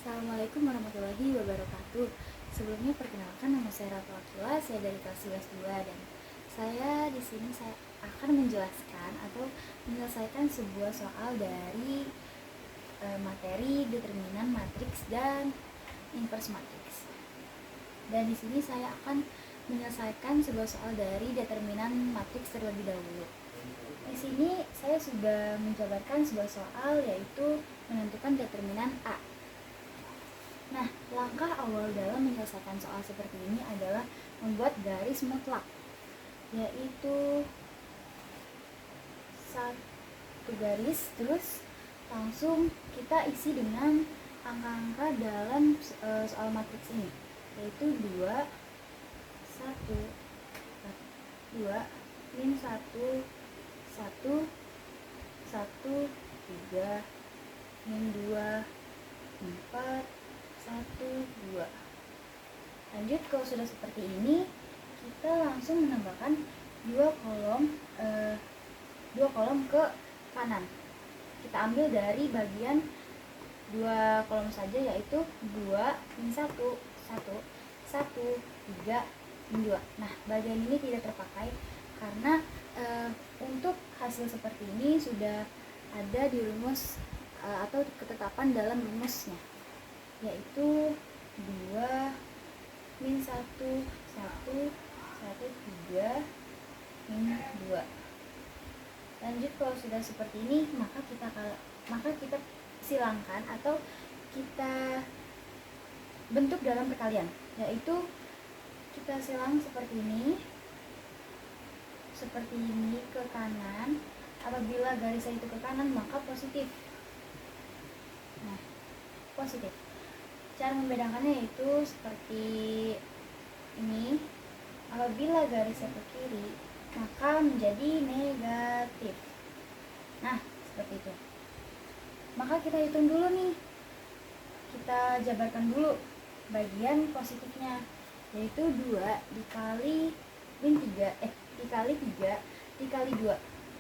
Assalamualaikum warahmatullahi wabarakatuh. Sebelumnya perkenalkan, nama saya Ratu Akila, saya dari kelas 11 2, dan saya akan menjelaskan atau menyelesaikan sebuah soal dari materi determinan matriks dan inverse matriks. Dan di sini saya akan menyelesaikan sebuah soal dari determinan matriks terlebih dahulu. Di sini saya sudah menjabarkan sebuah soal, yaitu menentukan determinan A. Nah, langkah awal dalam menyelesaikan soal seperti ini adalah membuat garis mutlak, yaitu satu garis, terus langsung kita isi dengan angka-angka dalam soal matriks ini, yaitu 2, 1, 2, min 1, 1, 1, 3, min 2, 4, 1, 2. Lanjut, kalau sudah seperti ini, kita langsung menambahkan dua kolom ke kanan. Kita ambil dari bagian dua kolom saja, yaitu 2 min 1, 1, 1, 3, min 2. Nah, bagian ini tidak terpakai karena untuk hasil seperti ini sudah ada di rumus atau ketetapan dalam rumusnya, yaitu 2 min 1, 1, 1, 3, min 2. Lanjut, kalau sudah seperti ini, maka kita silangkan atau kita bentuk dalam perkalian, yaitu kita silang seperti ini ke kanan. Apabila garisnya itu ke kanan, maka positif. Nah, positif. Cara membedakannya yaitu seperti ini. Apabila garisnya ke kiri, maka menjadi negatif. Nah, seperti itu. Maka kita hitung dulu nih. Kita jabarkan dulu bagian positifnya, yaitu 2 dikali min 3 dikali 3 dikali 2.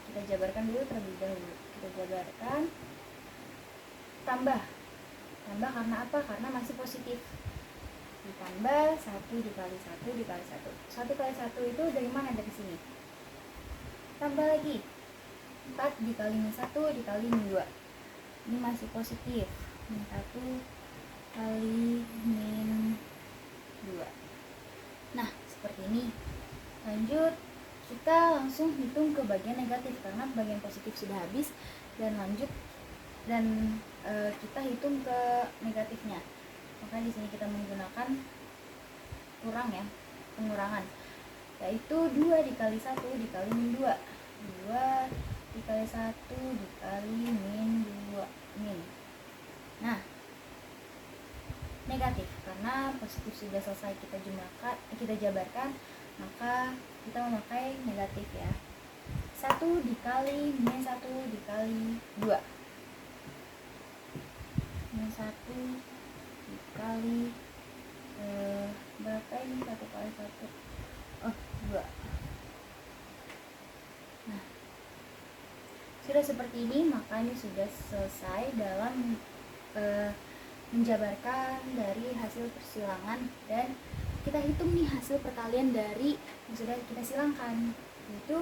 Kita jabarkan dulu terlebih dahulu. Kita jabarkan tambah karena apa? Karena masih positif. Ditambah 1 dikali 1 dikali 1. 1 kali 1 itu dari mana? Dari sini. Tambah lagi 4 dikali min 1 dikali min 2. Ini masih positif. Min 1 kali min 2. Nah, seperti ini. Lanjut, kita langsung hitung ke bagian negatif karena bagian positif sudah habis, dan kita hitung ke negatifnya. Maka di sini kita menggunakan pengurangan, yaitu 2 dikali 1 dikali min 2. 2 dikali 1 dikali min 2 min. Nah, negatif karena positif sudah selesai kita jabarkan, maka kita memakai negatif ya. 1 dikali min 1 dikali 2. Min 1 dikali berapa ini? 1 kali 1. 2. Nah, sudah seperti ini, maka ini sudah selesai dalam menjabarkan dari hasil persilangan, dan kita hitung nih hasil perkalian dari yang sudah kita silangkan, yaitu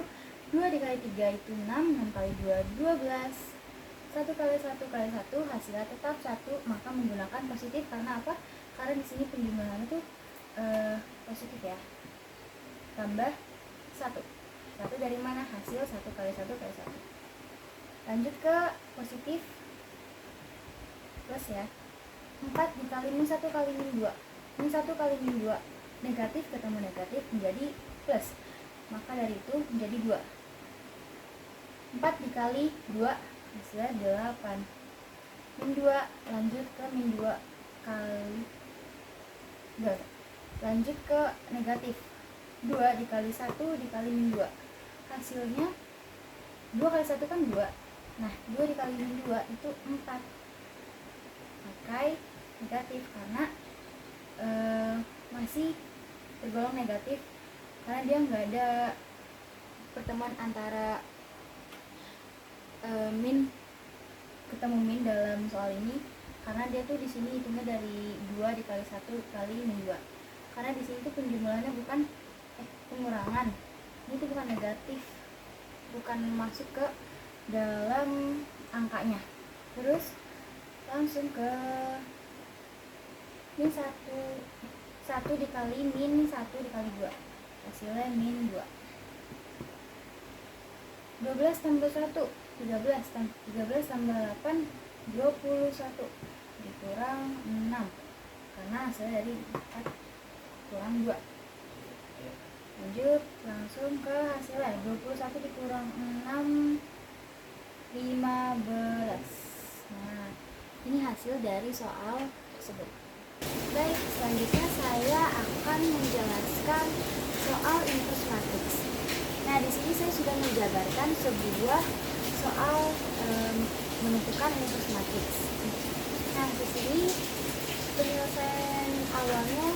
2 dikali 3 itu 6, 6 kali 2 12, 1 kali 1 kali 1 hasilnya tetap 1, maka menggunakan positif. Karena apa? Karena di sini penjumlahan itu positif ya. Tambah 1. 1 dari mana? Hasil 1 kali 1 kali 1. Lanjut ke positif plus ya. 4 dikali min 1 kali min 2. Min 1 kali min 2, negatif ketemu negatif menjadi plus, maka dari itu menjadi 2. 4 dikali 2 hasilnya 8. Min 2, lanjut ke min 2 kali lanjut ke negatif. 2 dikali 1 dikali min 2, hasilnya 2 kali 1 kan 2. Nah, 2 dikali min 2 itu 4. Pakai negatif karena masih tergolong negatif karena dia nggak ada pertemuan antara min ketemu min dalam soal ini, karena dia tuh di sini hitungnya dari 2 dikali 1 kali min 2. Karena di sini tuh penjumlahannya bukan pengurangan. Ini tuh bukan negatif, bukan masuk ke dalam angkanya. Terus langsung ke min 1 dikali min 1 dikali 2, hasilnya min 2. 12 tambah 1 13 tambah 8 21 dikurang 6 karena hasilnya dari 4 kurang 2. Lanjut langsung ke hasilnya. 21 dikurang 6 15. Nah, ini hasil dari soal tersebut. Baik, selanjutnya saya akan menjelaskan soal inverse matrix. Nah, di sini saya sudah menjabarkan sebuah soal menentukan inverse matrix. Nah, di sini penyelesaian awalnya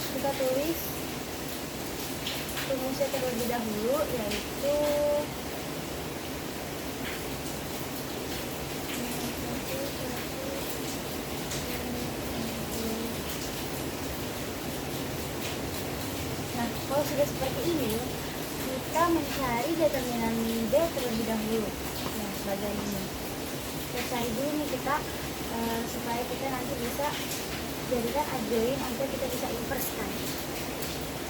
kita tulis rumusnya terlebih dahulu, yaitu kalau sudah seperti ini, kita mencari determinan B terlebih dahulu. Nah, sebagai ini kita cari dulu nih kita supaya kita nanti bisa jadikan adjoin agar kita bisa inverse kan.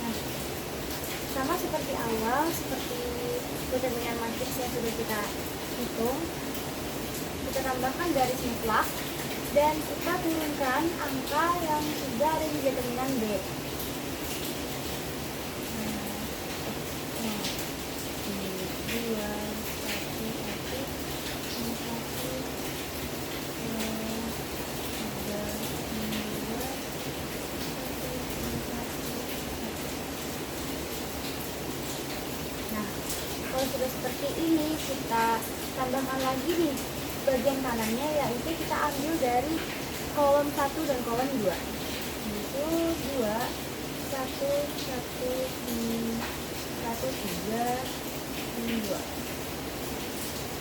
Nah, sama seperti awal, seperti determinan matriks yang sudah kita hitung, kita tambahkan garis mutlak dan kita turunkan angka yang sudah ada di determinan B. Kalau sudah seperti ini, kita tambahkan lagi nih bagian kanannya, yaitu kita ambil dari kolom 1 dan kolom 2. Itu 2 1 1 3 2.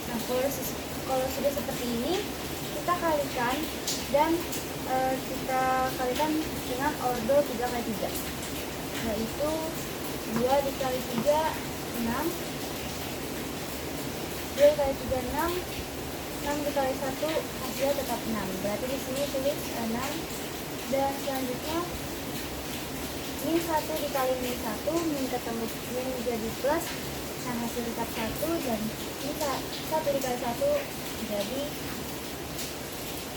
Nah, kalau sudah seperti ini, kita kalikan dan kita kalikan dengan ordo 3 kali 3, yaitu 2 dikali 3 6, 2 dikali 3 6, 6 dikali 1 hasilnya tetap 6. Berarti di sini tulis 6. Dan selanjutnya min 1 dikali min 1, min ketemu min jadi plus, nah hasil tetap 1, dan min 1 dikali 1 jadi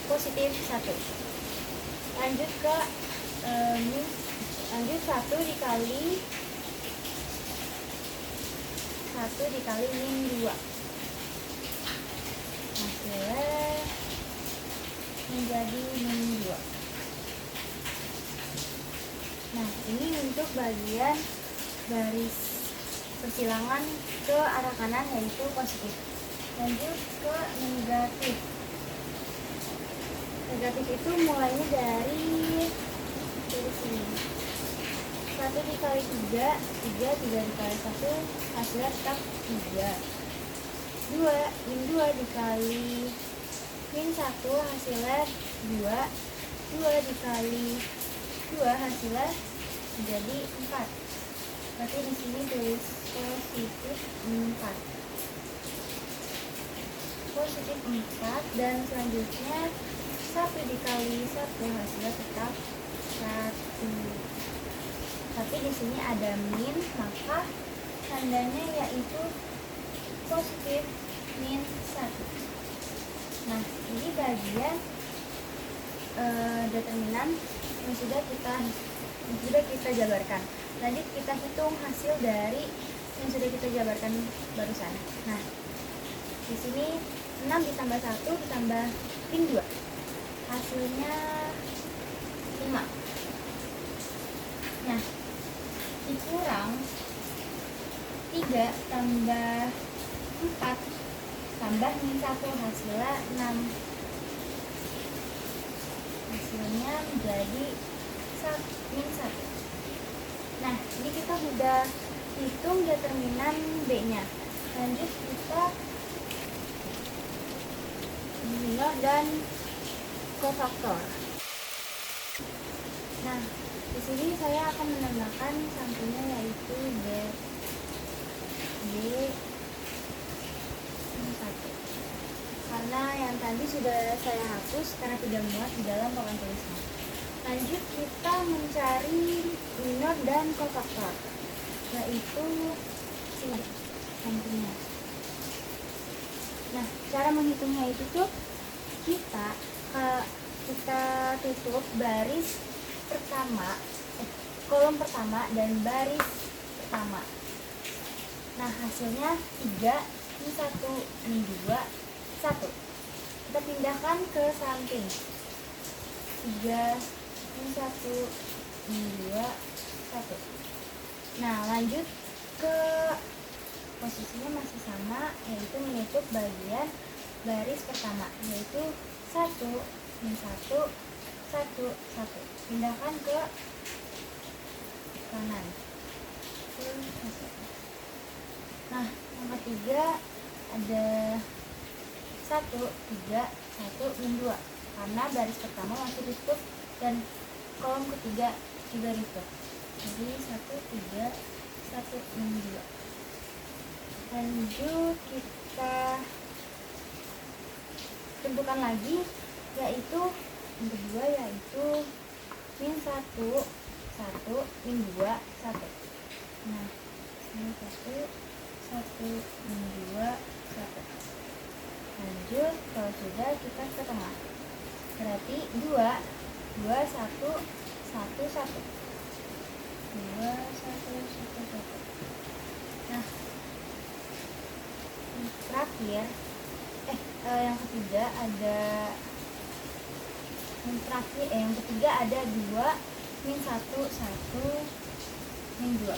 positif 1. Lanjut ke lanjut 1 dikali min 2, hasilnya menjadi min 2. Nah, ini untuk bagian garis persilangan ke arah kanan, yaitu positif. Lanjut ke negatif. Negatif itu mulainya dari sini. 1 dikali 3 dikali 1 hasilnya tetap 3. 2 min 2 dikali min 1 hasilnya 2. 2 dikali 2 hasilnya menjadi 4. Berarti di sini tulis positif 4. Positif 4, dan selanjutnya 1 dikali 1 hasilnya tetap 1. Tapi di sini ada min, maka tandanya yaitu positif min 1. Nah, ini bagian determinan yang sudah kita jabarkan. Lanjut kita hitung hasil dari yang sudah kita jabarkan barusan. Nah, di sini 6 ditambah 1 ditambah min 2, hasilnya 5. Nah, dikurang 3 tambah 4 tambah min 1 hasilnya 6. Hasilnya menjadi min 1. Nah, ini kita sudah hitung determinan B-nya. Lanjut kita dan kofaktor. Nah, di sini saya akan menambahkan sampingnya yaitu B1, karena yang tadi sudah saya hapus karena tidak muat di dalam papan tulisnya. Lanjut kita mencari minor dan kofaktor, yaitu sini sampingnya. Nah, cara menghitungnya itu tuh kita tutup baris pertama, kolom pertama dan baris pertama. Nah, hasilnya 3, ini 1, ini 2, 1. Kita pindahkan ke samping. 3, ini 1, ini 2, 1. Nah, lanjut ke posisinya masih sama, yaitu menutup bagian baris pertama, yaitu 1, ini 1, 1, 1. Pindahkan ke kanan. Nah, yang ketiga ada 1, 3, 1, min 2, karena baris pertama masih ditutup dan kolom ketiga juga ditutup. Jadi 1, 3, 1, min 2. Lanjut kita tentukan lagi, yaitu yang kedua yaitu min 1, 1, min 2, 1. Nah, ini 1, 1, min 2, 1. Lanjut, kalau sudah kita ke tengah. Berarti 2, 2, 1, 1, 1. 2, 1, 1, 1. Nah, terakhir yang ketiga ada yang ketiga ada 2, min 1, 1, min 2.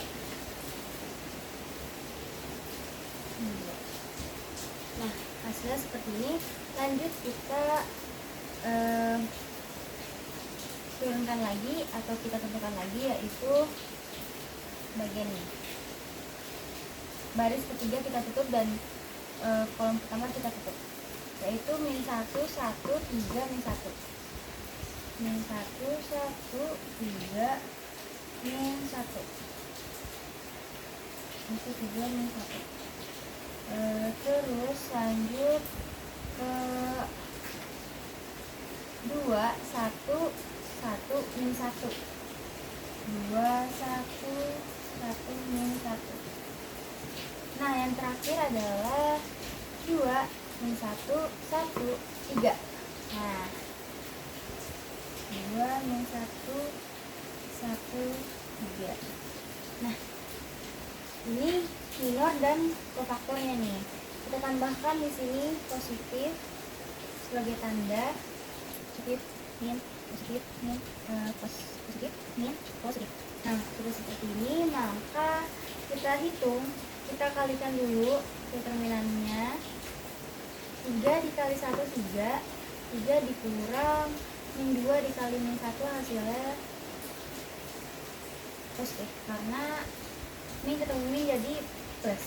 Nah, hasilnya seperti ini. Lanjut kita turunkan lagi atau kita tentukan lagi, yaitu bagian ini. Baris ketiga kita tutup dan kolom pertama kita tutup, yaitu min 1, 1, 3, min 1. Min 1, 1, 3, min 1. Itu 3, min 1. Terus lanjut ke 2, 1, 1, min 1. 2, 1, 1, min 1. Nah, yang terakhir adalah 2, min 1, 1, 3. Nah, 2, min 1, 1, 3. Nah, ini minor dan kofaktornya nih. Kita tambahkan di sini positif sebagai tanda, positif, min, positif, min, positif, min, positif. Nah, sudah seperti ini, maka kita hitung, kita kalikan dulu determinannya. 3 dikali 1, 3. 3 dikurang min 2 dikali min 1, hasilnya positif, karena min ketemu min jadi plus.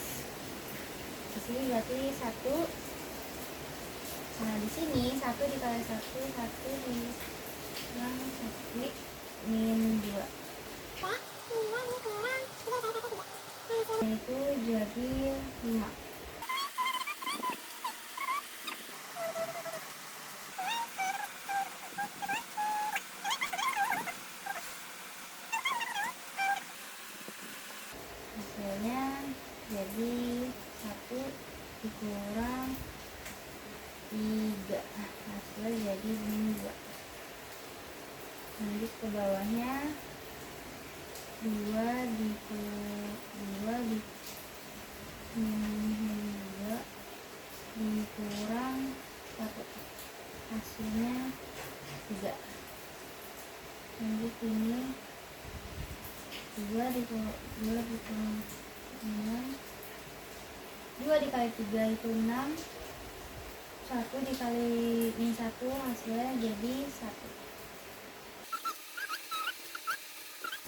Di sini berarti 1. Nah, di sini 1 dikali 1, 1 dikurang 1 min 2. Itu jadi 5. Hasilnya jadi 1 dikurang 3, hasilnya jadi min 2. Lanjut ke bawahnya, 2 dikurang 1, hasilnya 3. Lanjut ini 2 dikurang 6, 2 dikali 3 itu 6, 1 dikali min 1, hasilnya jadi 1.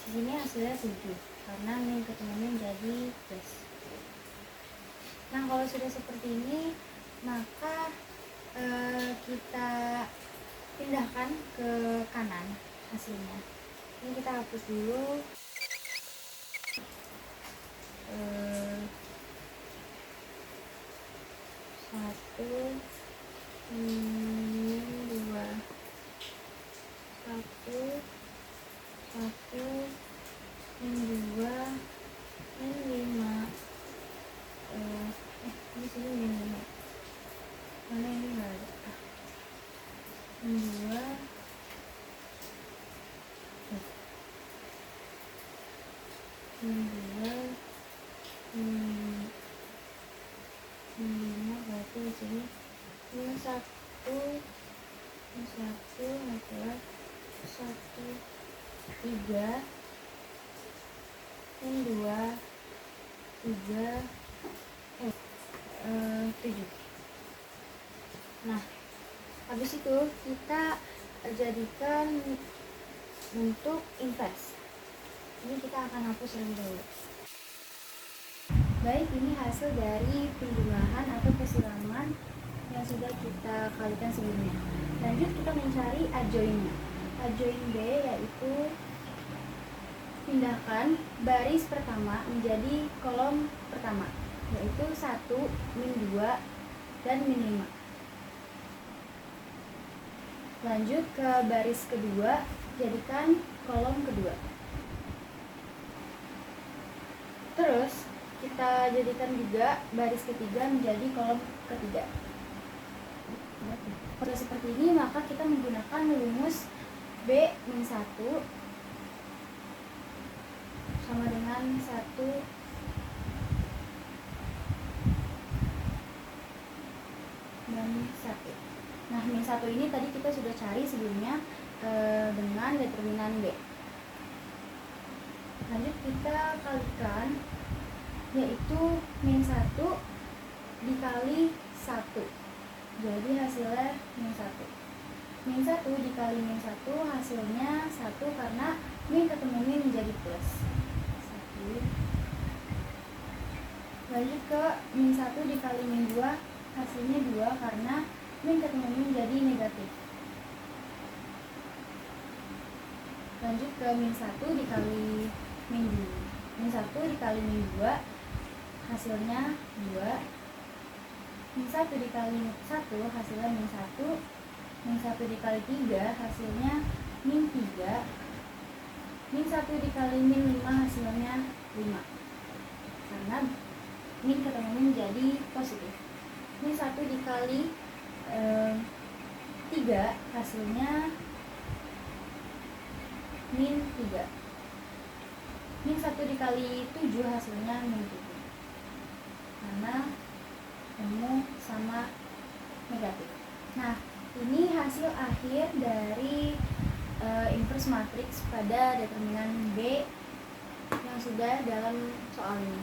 Ini hasilnya 7, karena min ketemu min jadi plus. Nah, kalau sudah seperti ini, maka kita pindahkan ke kanan hasilnya. Ini kita hapus dulu. Satu, dua, satu, dua, lima. Di sini lima. Mana ini nggak ada? Dua. Dua. Lima berarti di sini ini satu adalah satu, tiga, ini dua, tiga, tujuh. Nah, habis itu kita jadikan untuk invers. Ini kita akan hapus terlebih dahulu. Baik, ini hasil dari penjumlahan atau kesilaman yang sudah kita kalikan sebelumnya. Lanjut kita mencari adjoinnya. Adjoin B yaitu pindahkan baris pertama menjadi kolom pertama, yaitu 1, min 2, dan min 5. Lanjut ke baris kedua, jadikan kolom kedua. Terus kita jadikan juga baris ketiga menjadi kolom ketiga. Kalau seperti ini, maka kita menggunakan rumus B-1 sama dengan 1 dan 1. Nah, min 1 ini tadi kita sudah cari sebelumnya dengan determinan B. Lanjut kita kalikan, yaitu min 1 dikali 1. Jadi hasilnya min 1. Min 1 dikali min 1 hasilnya 1 karena min ketemu min menjadi plus 1. Lanjut ke min 1 dikali min 2 hasilnya 2 karena min ketemu min menjadi negatif. Lanjut ke min 1 dikali min 2. Min 1 dikali min 2 hasilnya 2. Min 1 dikali 1 hasilnya min 1. Min 1 dikali 3 hasilnya min 3. Min 1 dikali min 5 hasilnya 5. Karena min ketemu min jadi positif. Min 1 dikali 3 hasilnya min 3. Min 1 dikali 7 hasilnya min 7. Karena ketemu sama negatif. Nah, ini hasil akhir dari inverse matrix pada determinan B yang sudah dalam soal ini.